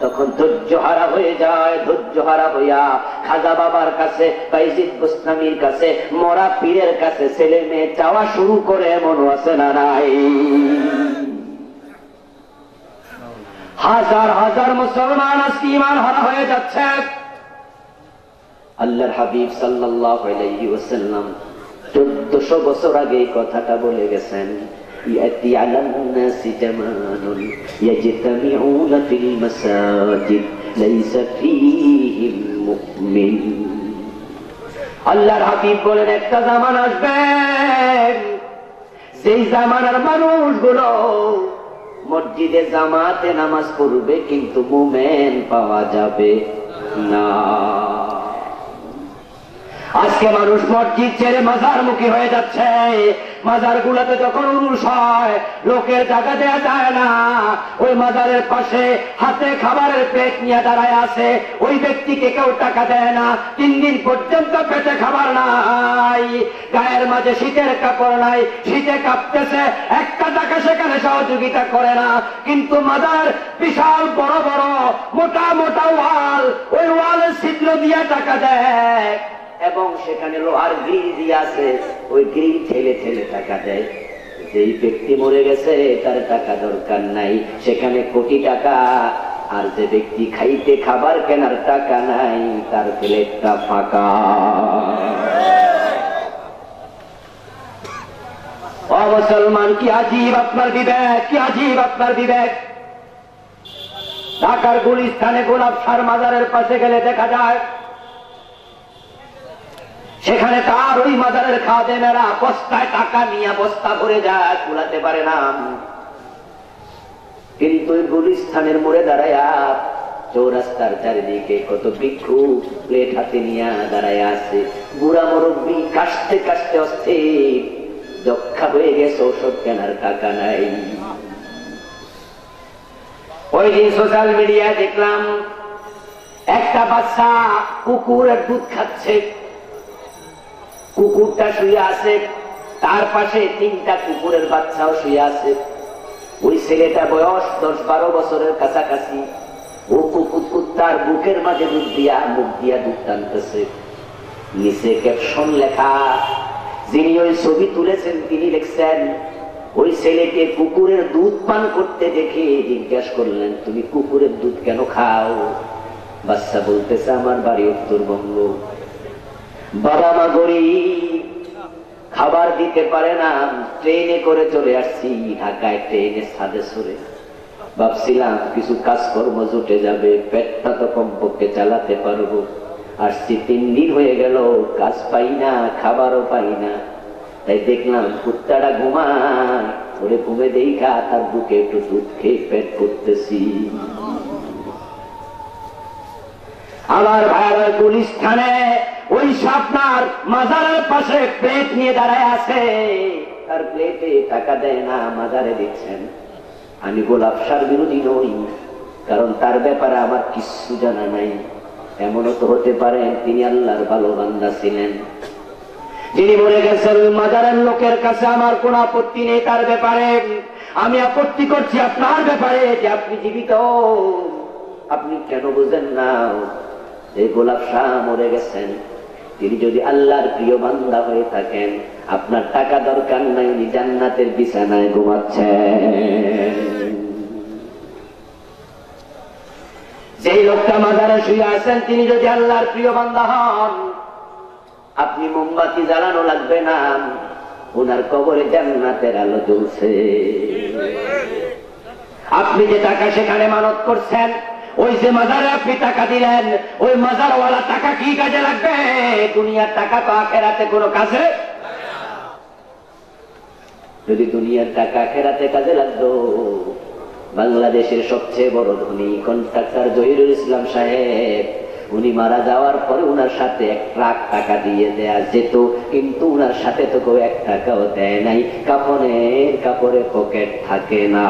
তখন ধৈর্য হারা হয়ে যায়। ধৈর্য হারা হইয়া খাজা বাবার কাছে, বাইজিদ গোস্তামির কাছে, মরা পীরের কাছে ছেলে মেয়ে চাওয়া শুরু করে, এমন আছে না নাই? হাজার হাজার মুসলমান আজকে ঈমান হারা হয়ে যাচ্ছে। আল্লাহর হাবিব সাল্লাল্লাহু আলাইহি ওয়াসাল্লাম 1400 বছর আগে এই কথাটা বলে গেছেন, يأتي على الناس زمان يجتمعون في المساجد ليس فيهم مؤمن। আল্লাহর হাবিব বলেন, একটা জামান আসবে, যেই জামানার মানুষগুলো মসজিদে জামাতে নামাজ পড়বে, কিন্তু মুমিন পাওয়া যাবে না। আজকে মানুষ মসজিদ ছেড়ে মাজার মুখী হয়ে যাচ্ছে। মাজার গুলাতে যখন উরুস হয়, লোকের জায়গা দেয়া যায় না, ওই মাজারের পাশে হাতে খাবারের প্লেট নিয়ে দাঁড়ায় আছে, ওই ব্যক্তিকে কেউ টাকা দেয় না। 3 দিন পর্যন্ত পেটে খাবার নাই, গায়ের মাঝে শীতের কাপড় নাই, শীতে কাঁপতেছে, একটা টাকা সেখানে সহযোগিতা করে না। কিন্তু মাজার বিশাল বড় বড় মোটা মোটা ওয়াল, ওই ওয়ালের ছিদ্র দিয়ে টাকা দেয়, এবং সেখানে লোহার গ্রিল দিয়ে আছে, ওই গ্রিল ঠেলে ঠেলে টাকা দেয়। যেই ব্যক্তি মরে গেছে তার টাকা দরকার নাই, সেখানে কোটি টাকা। আর যে ব্যক্তি খাইতে খাবার কেনার টাকা নাই, তার প্লেটটা ফাঁকা। ও মুসলমান, কি আজীব আপনার বিবেক, কি আজীব আপনার বিবেক। ঢাকার গুলিস্তানে গোলাপ সার মাজারের পাশে গেলে দেখা যায়, সেখানে তার ওই মাজারের খাদেমেরা বস্তায় টাকা নিয়ে বস্তা ভরে যায়, কুলাতে পারে না। কিন্তু ওই গুলিস্তানের মোড়ে দাঁড়ায়া, চৌরাস্তার চারিদিকে কত ভিক্ষু প্লেট হাতে নিয়ে দাঁড়ায় আছে। বুড়া মুরব্বী কাশতে কাশতে অস্থির, যক্ষা হয়ে গেছে, ওষুধ কেনার টাকা নাই। ওই দিন সোশ্যাল মিডিয়ায় দেখলাম একটা বাচ্চা কুকুরের দুধ খাচ্ছে, কুকুরটা শুয়ে আছে, তার পাশে 3টা কুকুরের বাচ্চাও শুয়ে আছে। ওই ছেলেটা বয়স 10-12 বছরের কাছাকাছি। ও কুকুরটার বুকের মাঝে দুধ দিয়া মুখ দিয়া দুধ টানতেছে। নিচে ক্যাপশন লেখা, যিনি ওই ছবি তুলেছেন তিনি লিখছেন, ওই ছেলেকে কুকুরের দুধ পান করতে দেখে জিজ্ঞাসা করলেন, তুমি কুকুরের দুধ কেন খাও? বাচ্চা বলতেছে, আমার বাড়ি উত্তরবঙ্গ, বাবা মা গরিব, খাবার দিতে পারে না, ট্রেনে করে চলে আসছি ঢাকায়, ট্রেনে ছাদে সরে ভাবছিলাম কিছু কাজকর্ম জুটে যাবে, পেটটা তো কমপক্ষে চালাতে পারবো। আসছি 3 দিন হয়ে গেল, কাজ পাই না, খাবারও পাই না, তাই দেখলাম কুত্তাটা ঘুমায়, ওরে ঘুমে দেখা তার বুকে একটু দুধ খেয়ে পেট করতেছি। আমার ভাইয়ের গুলিস্থানে ওই আপনার মাজারের পাশে প্লেট নিয়ে দাঁড়ায় আছে, তার প্লেটে টাকা দেয় না, মাজারে দিচ্ছেন। আমি গোলাপ সার বিরোধী নই, কারণ তার ব্যাপারে আমার কিছু জানা নাই। এমনও তো হতে পারে তিনি আল্লাহর ভালো বান্দা ছিলেন, যিনি মরে গেছেন। মাজারের লোকের কাছে আমার কোন আপত্তি নেই তার ব্যাপারে, আমি আপত্তি করছি আপনার ব্যাপারে, যে আপনি জীবিত, আপনি কেন বুঝেন না? এই গোলাপ শাহ মরে গেছেন, তিনি যদি আল্লাহর প্রিয় বান্দা হয়ে থাকেন, আপনার টাকা দরকার নাই, উনি জান্নাতের বিছানায় ঘুমাচ্ছেন। যেই লোকটা মাজারে শুয়ে আছেন, তিনি যদি আল্লাহর প্রিয় বান্দা হন, আপনি মোমবাতি জ্বালানো লাগবে না, ওনার কবরে জান্নাতের আলো জ্বলছে। আপনি যে টাকা সেখানে মানত করছেন, ওই যে মাজারে আপনি টাকা দিলেন, ওই মাজারওয়ালা টাকা কি কাজে লাগবে? দুনিয়ার টাকা তো আখেরাতে কোনো কাজে, যদি দুনিয়ার টাকা আখেরাতে কাজে লাগতো, বাংলাদেশের সবচেয়ে বড় ধনী কন্ট্রাক্টর জহিরুল ইসলাম সাহেব, উনি মারা যাওয়ার পরে উনার সাথে 1 ট্রাক টাকা দিয়ে দেয়া যেত, কিন্তু উনার সাথে তো কেউ 1 টাকাও দেয় নাই। কাপড়ে পকেট থাকে না।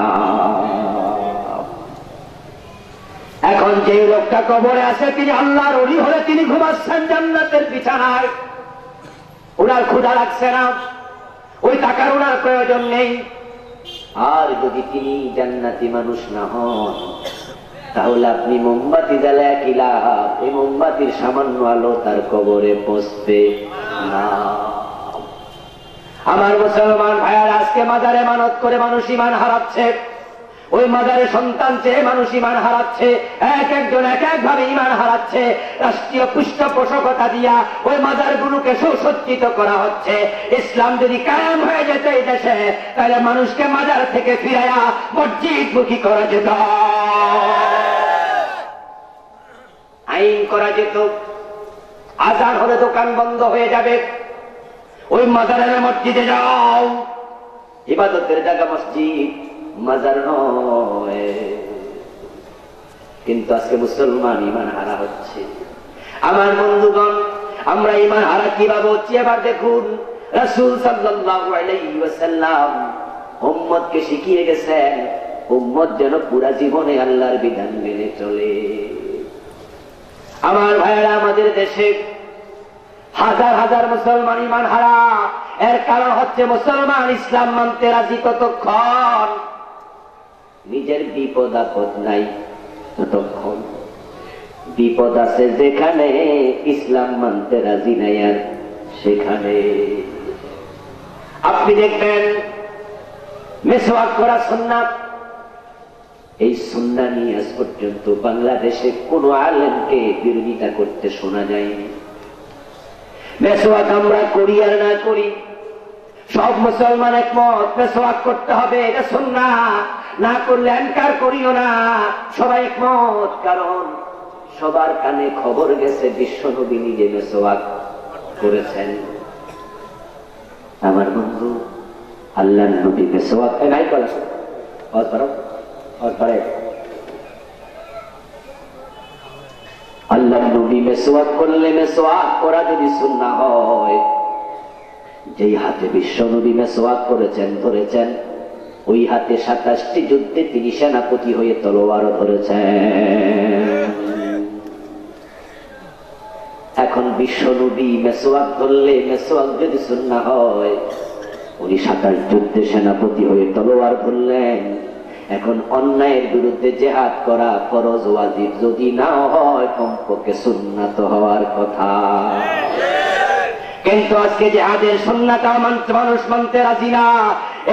এখন যে লোকটা কবরে আছে, তিনি আল্লাহর ওলি হলে তিনি ঘুমাচ্ছেন জান্নাতের বিছানায়, উনার ক্ষুধা লাগছে না, ওই টাকার উনার প্রয়োজন নেই। আর যদি তিনি জান্নাতি মানুষ না হন, তাহলে আপনি মোমবাতি জ্বালায় কি লাভ? এই মোমবাতির সামান্য আলো তার কবরে পৌঁছবে না। আমার মুসলমান ভাইয়ার, আজকে মাজারে মানত করে মানুষ ঈমান হারাচ্ছে, ওই মাজারে সন্তান চেয়ে মানুষ ঈমান হারাচ্ছে, একজন এক ভাবে ঈমান হারাচ্ছে। রাষ্ট্রীয় পৃষ্ঠপোষকতা দিয়া ওই মাজারগুলোকে সুসজ্জিত করা হচ্ছে। ইসলাম যদি কায়েম হয়ে যেত এই দেশে, তাহলে মানুষকে মাজার থেকে ফিরাইয়া মসজিদমুখী করা যেত, আইন করা যেত। আজান হলে দোকান বন্ধ হয়ে যাবে, ওই মাজারের মসজিদে যাও, ইবাদতের জায়গা মসজিদ, মাজার নয়। কিন্তু আজকে মুসলমান ঈমান হারা হচ্ছে। আমার বন্ধুগণ, আমরা ঈমান হারা কিভাবে হচ্ছে এবার দেখুন। রাসূল সাল্লাল্লাহু আলাইহি ওয়াসাল্লাম উম্মতকে শিখিয়ে গেছেন, উম্মত যেন পুরা জীবনে আল্লাহর বিধান মেনে চলে। আমার ভাইয়েরা, আমাদের দেশে হাজার হাজার মুসলমান ঈমান হারা। এর কারণ হচ্ছে মুসলমান ইসলাম মানতে রাজি ততক্ষণ, নিজের বিপদ আপদ নাই ততক্ষণ। বিপদ আছে যেখানে, ইসলাম মানতে রাজি নাই আর সেখানে। আপনি দেখবেন মেসওয়াক করা সুন্নাত, এই সুন্নাহ নিয়ে আজ পর্যন্ত বাংলাদেশে কোন আলেমকে বিরোধিতা করতে শোনা যায়নি। মেসওয়াক আমরা করি আর না করি, সব মুসলমান একমত, মেসওয়াক করতে হবে, এটা সুন্নাহ, না করলে এনকার করিও না, সবাই একমত। কারণ সবার কানে খবর গেছে বিশ্বনবী নিজে মেসওয়াক করেছেন। আমার বন্ধু, আল্লাহর নবী মেসওয়াক নাই করে, আল্লাহর নবী মেসওয়াক করলে, মেসওয়াক করা যদি সুন্নাহ হয়, যেই হাতে বিশ্বনবী মেসওয়াক করেছেন ধরেছেন, ওই হাতে 27টি যুদ্ধে তিনি সেনাপতি হয়ে তলোয়ারও ধরেছেন। বিশ্ব নবী মেসওয়াক ধরলে মেসওয়াক যদি সুন্নাহ হয়, উনি 27 যুদ্ধে সেনাপতি হয়ে তলোয়ার ধরলেন। এখন অন্যায়ের বিরুদ্ধে জিহাদ করা ফরজ ওয়াজিব যদি না হয়, কমপক্ষে সুন্নাত হওয়ার কথা। কিন্তু আজকে জিহাদের সুন্নাত মানুষ মানতে রাজি না।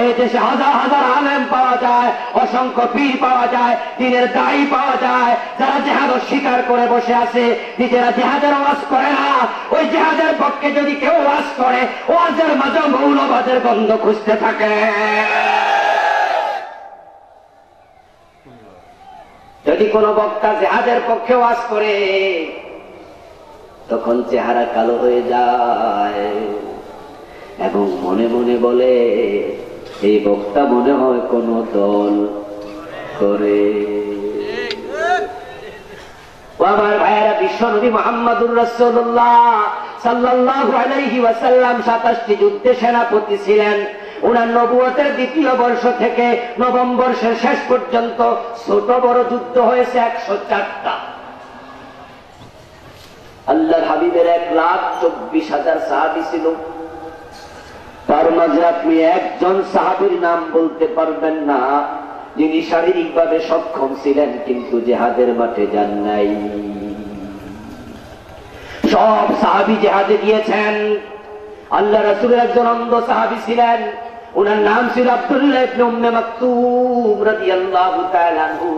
এই দেশে হাজার হাজার আলেম পাওয়া যায়, অসংখ্য পীর পাওয়া যায়, দ্বীনের দায়ী পাওয়া যায়, যারা জিহাদ অস্বীকার করে বসে আছে, নিজেরা জিহাদের ওয়াজ করে না। ওই জিহাদের পক্ষে যদি কেউ ওয়াজ করে, ওয়াজের মাঝে মৌলবাদের গন্ধ খুঁজতে থাকে। যদি কোনো বক্তা জিহাদের পক্ষে ওয়াজ করে, তখন চেহারা কালো হয়ে যায় এবং মনে মনে বলে, এই বক্তা মনে হয় কোন দল করে। আমার ভাইয়েরা, বিশ্বনবী মুহাম্মদুর রাসূলুল্লাহ সাল্লাল্লাহু আলাইহি ওয়াসাল্লাম 27টি যুদ্ধে সেনাপতি ছিলেন। ওনার নবুয়তের 2য় বর্ষ থেকে নবম বর্ষের শেষ পর্যন্ত ছোট বড় যুদ্ধ হয়েছে 104টা। আল্লাহর হাবিবের 1,24,000 সাহাবী ছিল। তার মাঝে আপনি একজন সাহাবীর নাম বলতে পারবেন না যিনি শারীরিকভাবে সক্ষম ছিলেন কিন্তু জিহাদের মাঠে যান নাই। সব সাহাবী জিহাদে গিয়েছেন। আল্লাহ রাসূলের একজন অন্ধ সাহাবী ছিলেন, ওনার নাম ছিল আব্দুল্লাহ ইবনে উম্মে মাকতুম রাদিয়াল্লাহু তাআলা আনহু।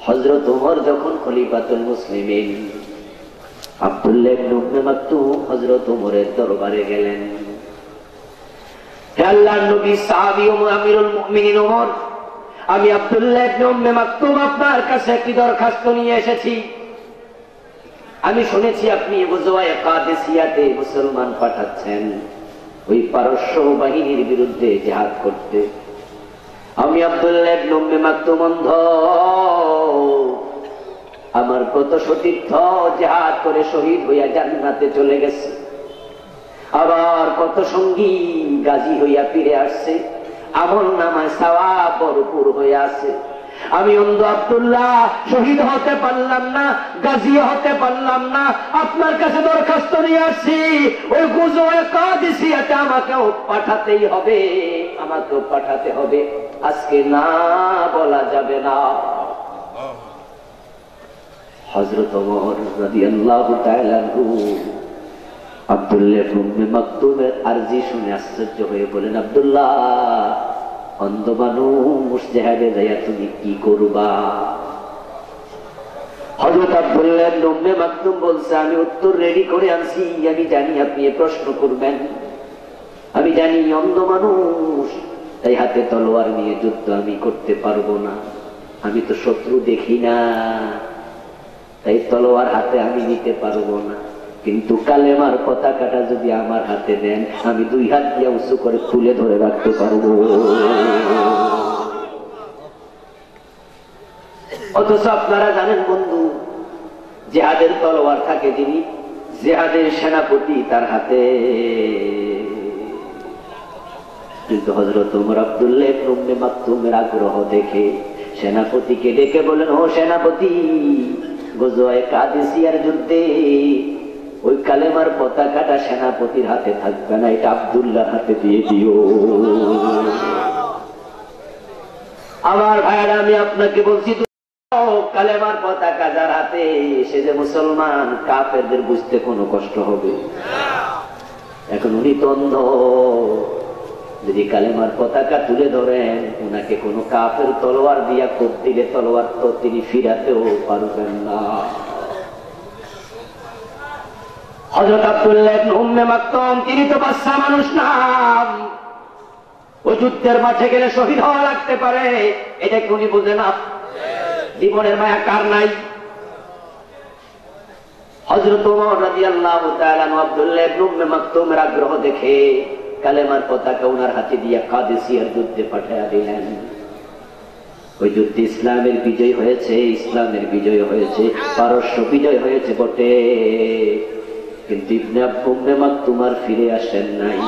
হযরত ওমর যখন খলিফাতুল মুসলিমিন, আব্দুল্লাহ ইবনে উম্মে মাকতুম হযরত ওমরের দরবারে গেলেন। হে আল্লাহর নবী, সাহাবী ও আমিরুল মুমিনিন ওমর, আমি আব্দুল্লাহ ইবনে উম্মে মাকতুম আপনার কাছে একটি দরখাস্ত নিয়ে এসেছি। আমি শুনেছি আপনি গজওয়ায়ে কাদেসিয়াতে মুসলমান পাঠাচ্ছেন ওই পারস্য বাহিনীর বিরুদ্ধে জিহাদ করতে। আমি আব্দুল্লাহ ইবনে উম্মে মাকতুম অন্ধ, আমার কত সতীর্থ জিহাদ করে শহীদ হইয়া জান্নাতে চলে গেছে, আবার কত সঙ্গী গাজী হইয়া ফিরে আসছে, আমল নামায় সওয়াব ভরপুর হয়ে আছে। আমি অন্ধ আব্দুল্লাহ শহীদ হতে পারলাম না, গাজী হতে পারলাম না, আপনার কাছে দরখাস্ত নিয়ে আসছি ওই গজওয়ায়ে কাদেসিয়াতে আমাকেও পাঠাতেই হবে, আমাকেও পাঠাতে হবে, আজকে না বলা যাবে না। হযরত ওমর রাদিয়াল্লাহু তাআলা আনহু আব্দুল্লাহ ইবনে উম্মে মাকতুমের আরজি শুনে আশ্চর্য হয়ে বলেন, আব্দুল্লাহ, অন্ধ মানুষ জিহাদে যাইয়া তুমি কি করবা? হযরত আব্দুল্লাহ ইবনে উম্মে মাকতুম বলছে, আমি উত্তর রেডি করে আনছি, আমি জানি আপনি এই প্রশ্ন করবেন, আমি জানি অন্ধ মানুষ, তাই হাতে তলোয়ার নিয়ে যুদ্ধ আমি করতে পারবো না, আমি তো শত্রু দেখি না, তাই তলোয়ার হাতে আমি নিতে পারবো না, কিন্তু কালেমার পতাকাটা যদি আমার হাতে দেন আমি 2 হাত দিয়ে উঁচু করে তুলে ধরে রাখতে পারবো। অথচ আপনারা জানেন বন্ধু, জিহাদের তলোয়ার থাকে যিনি, জিহাদের সেনাপতি তার হাতে। কিন্তু হযরত ওমর আব্দুল্লাহ ইবনে উম্মে মাকতুমের আগ্রহ দেখে সেনাপতিকে ডেকে বলেন, ও সেনাপতি, গজওয়ায়ে কাদেসিয়ার যুদ্ধে ওই কালেমার পতাকাটা সেনাপতির হাতে থাকবে না, এটা আব্দুল্লাহর হাতে দিয়ে দিও। আমার ভাইরা, আমি আপনাকে বলছি, কালেমার পতাকা যার হাতে সে যে মুসলমান, কাফেরদের বুঝতে কোনো কষ্ট হবে? এখন উনি তো অন্ধ, যদি কালেমার পতাকা তুলে ধরেন উনাকে কোনো কাফের তলোয়ার দিয়া কোপ দিলে তলোয়ার তো তিনি ফিরাতেও পারবেন না। হযরত আব্দুল্লাহ ইবনে উম্মে মাকতুম তিনি তো বাচ্চা মানুষ না, ওই যুদ্ধের মাঠে গেলে শহীদ হওয়া লাগতে পারে, এটা কি উনি বুঝে না? জীবনের মায়া কার নাই? হযরত ওমর রাদিয়াল্লাহু তাআলা আব্দুল্লাহ ইবনে উম্মে মাকতুমের আগ্রহ দেখে কালেমার পতাকা উনার হাতে দিয়ে কাদেসিয়ার যুদ্ধে পাঠিয়ে দিলেন। ওই যুদ্ধে ইসলামের বিজয় হয়েছে, ইসলামের বিজয় হয়েছে, পারস্য বিজয় হয়েছে বটে, কিন্তু ইবনে উম্মে মাকতুম আর ফিরে আসেন নাই।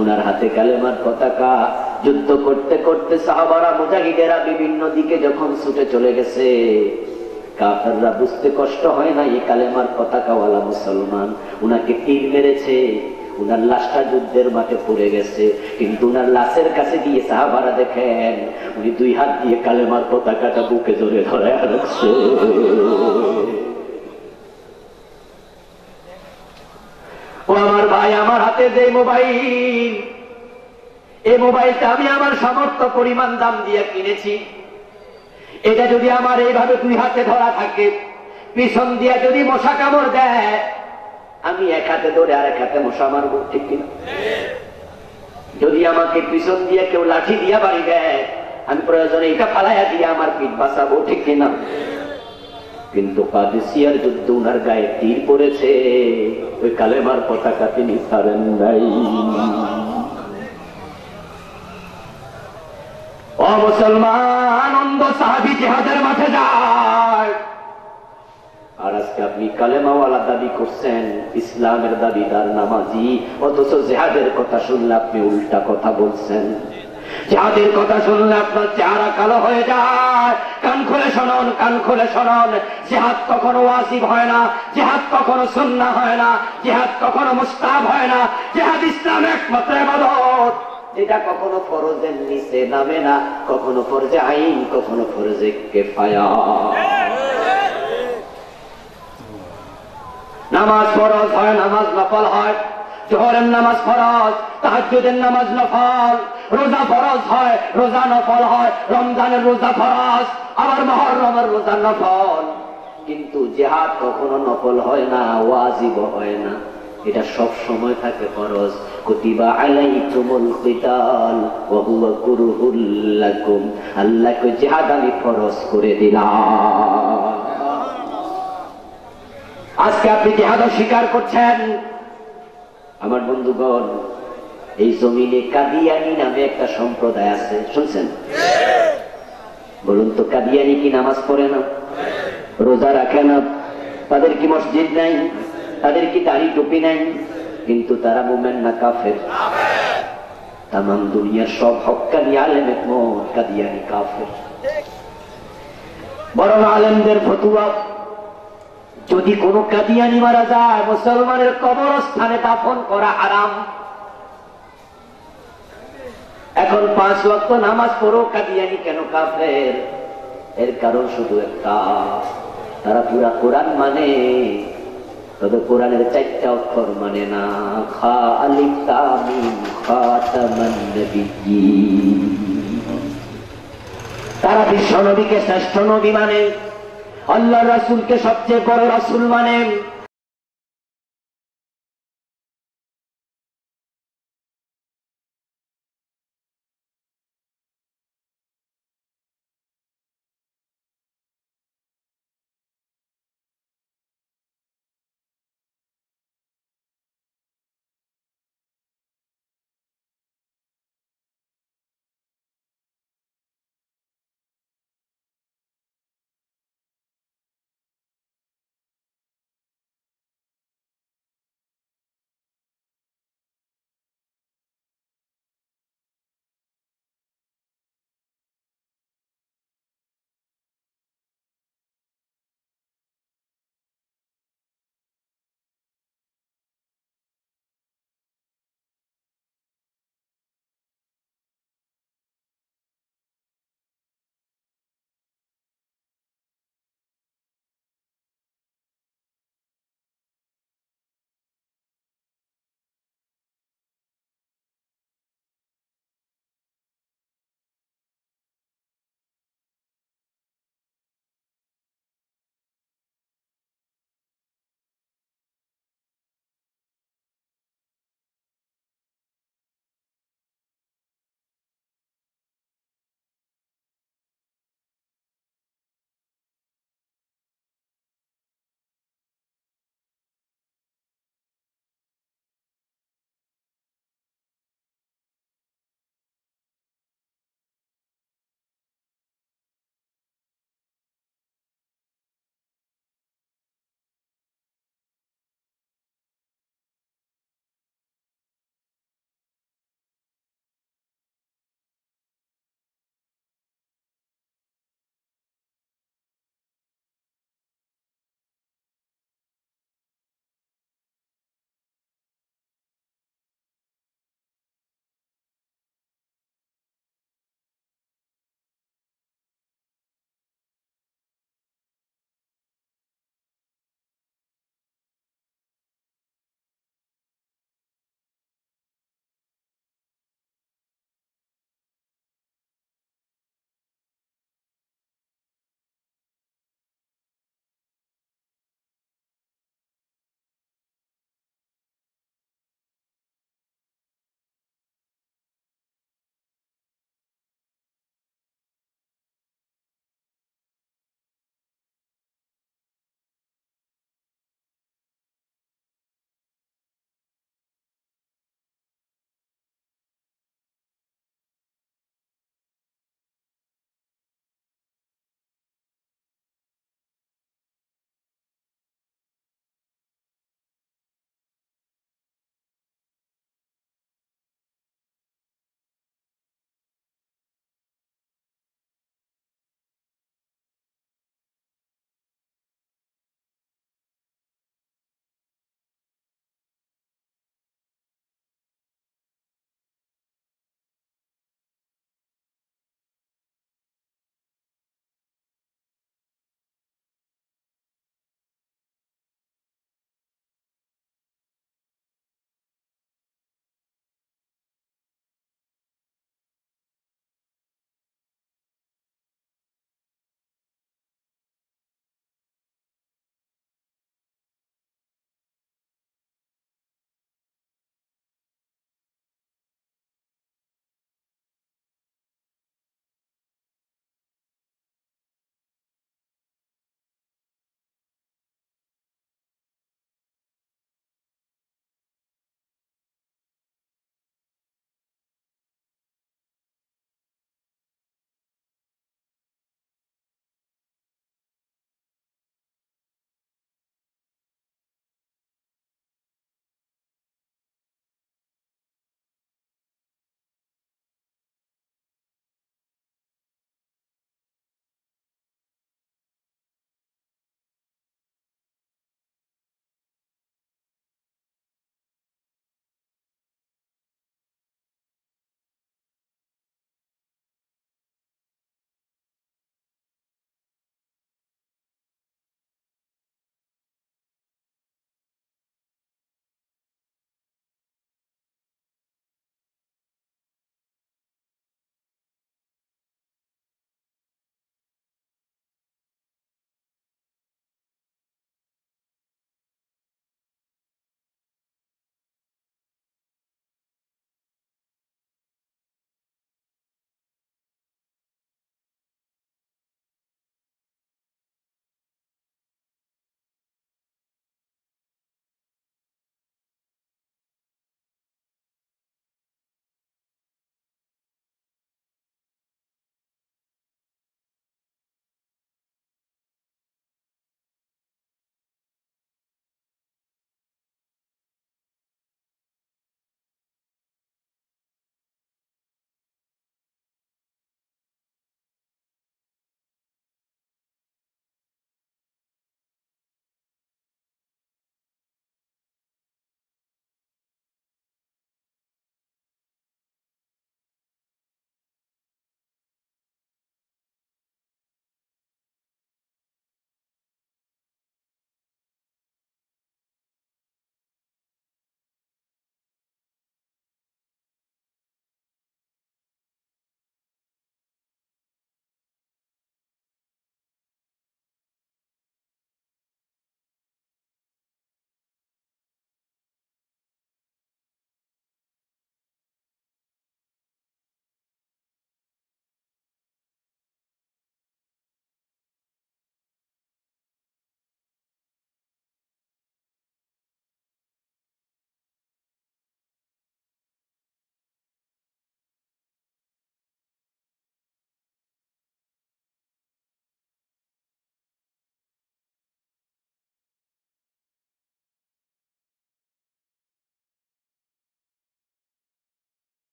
উনার হাতে কালেমার পতাকা, যুদ্ধ করতে করতে সাহাবারা মুজাহিদেরা বিভিন্ন দিকে যখন ছুটে চলে গেছে, কাফেররা বুঝতে কষ্ট হয় না এই কালেমার পতাকাওয়ালা মুসলমান, উনাকে তীর মেরেছে, উনার লাশটা যুদ্ধের মাঠে পড়ে গেছে, কিন্তু উনার লাশের কাছে গিয়ে সাহাবারা দেখেন উনি 2 হাত দিয়ে কালেমার পতাকাটা বুকে জড়িয়ে ধরে রাখছে। ও আমার ভাই, আমার হাতে যে মোবাইল, এই মোবাইলটা আমি আমার সামর্থ্য পরিমাণ দাম দিয়ে কিনেছি। এটা যদি আমার এইভাবে 2 হাতে ধরা থাকে, পিছন দিয়ে যদি মশা কামড় দেয়, আমি 1 হাতে ধরে আর 1 হাতে মশা মারবো, ঠিক কিনা? যদি আমাকে পিছন দিয়ে কেউ লাঠি দিয়া বাড়ি দেয়, আমি প্রয়োজনে এটা ফালাইয়া দিয়ে আমার পিঠ বাঁচাবো, ঠিক কিনা? কিন্তু কাদেসিয়ার যুদ্ধ উনার গায়ে তীর পড়েছে, ওই কালেমার পতাকা তিনি ছাড়েন নাই। ও মুসলমান, অন্ধ সাহাবী জিহাদের মাঠে যায়, আর আজকে আপনি কালেমাওয়ালা দাবি করছেন, ইসলামের দাবিদার, নামাজি, অথচ জিহাদের কথা শুনলে আপনি উল্টা কথা বলছেন। জিহাদের কথা শুনলে আপনার চেহারা কালো হয়ে যায়। কান খুলে শুনুন, কান খুলে শুনুন, জিহাদ কখনো ওয়াজিব হয় না, জিহাদ কখনো সুন্নাহ হয় না, জিহাদ কখনো মুস্তাহাব হয় না। জিহাদ ইসলামের একমাত্র ইবাদত, যেটা কখনো ফরজের নিচে নামে না, কখনো ফরজে আইন, কখনো ফরজে কিফায়া। নামাজ ফরজ হয়, নামাজ নফল হয়। জোহরের নামাজ ফরজ, তাহাজ্জুদের নামাজ নফল। রোজা ফরজ হয়, রোজা নফল হয়। রমজানের রোজা ফরজ, আবার মুহররমের রোজা নফল। কিন্তু জিহাদ কখনো নফল হয় না, ওয়াজিব হয় না, এটা সব সময় থাকে ফরজ। কুতিবা আলাইকুমুল কিতাল ওয়া হুয়া কুরহুল লাকুম, আল্লাহকে জিহাদ আমি ফরজ করে দিলাম। আজকে আপনি জিহাদ স্বীকার করছেন। আমার বন্ধুগণ, এই জমিনে কাদিয়ানি নামে একটা সম্প্রদায় আছে, শুনছেন? বলুন তো, কাদিয়ানি কি নামাজ পড়ে না, রোজা রাখে না, তাদের কি মসজিদ নাই, তাদের কি দাড়ি টুপি নাই, কিন্তু তারা মুমিন না কাফের? তাম দুনিয়ার সব হক্কানি আলেম একমত, কাদিয়ানি কাফের। বরং আলেমদের ফতোয়া, যদি কোন কাদিয়ানি মারা যায়, মুসলমানের কবরস্থানে দাফন করা হারাম। এখন 5 ওয়াক্ত নামাজ পড়ো, কাদিয়ানি কেন কাফের? এর কারণ শুধু একটা, তারা পুরা কোরআন মানে, তবে কোরআনের 4টা অক্ষর মানে না। খা আলিফ তা মিম খাতামান নবিয়্যিন। তারা বিশ্ব নবীকে শ্রেষ্ঠ নবী মানে, আল্লাহর রাসূলকে সবচেয়ে বড় রাসূল মানে।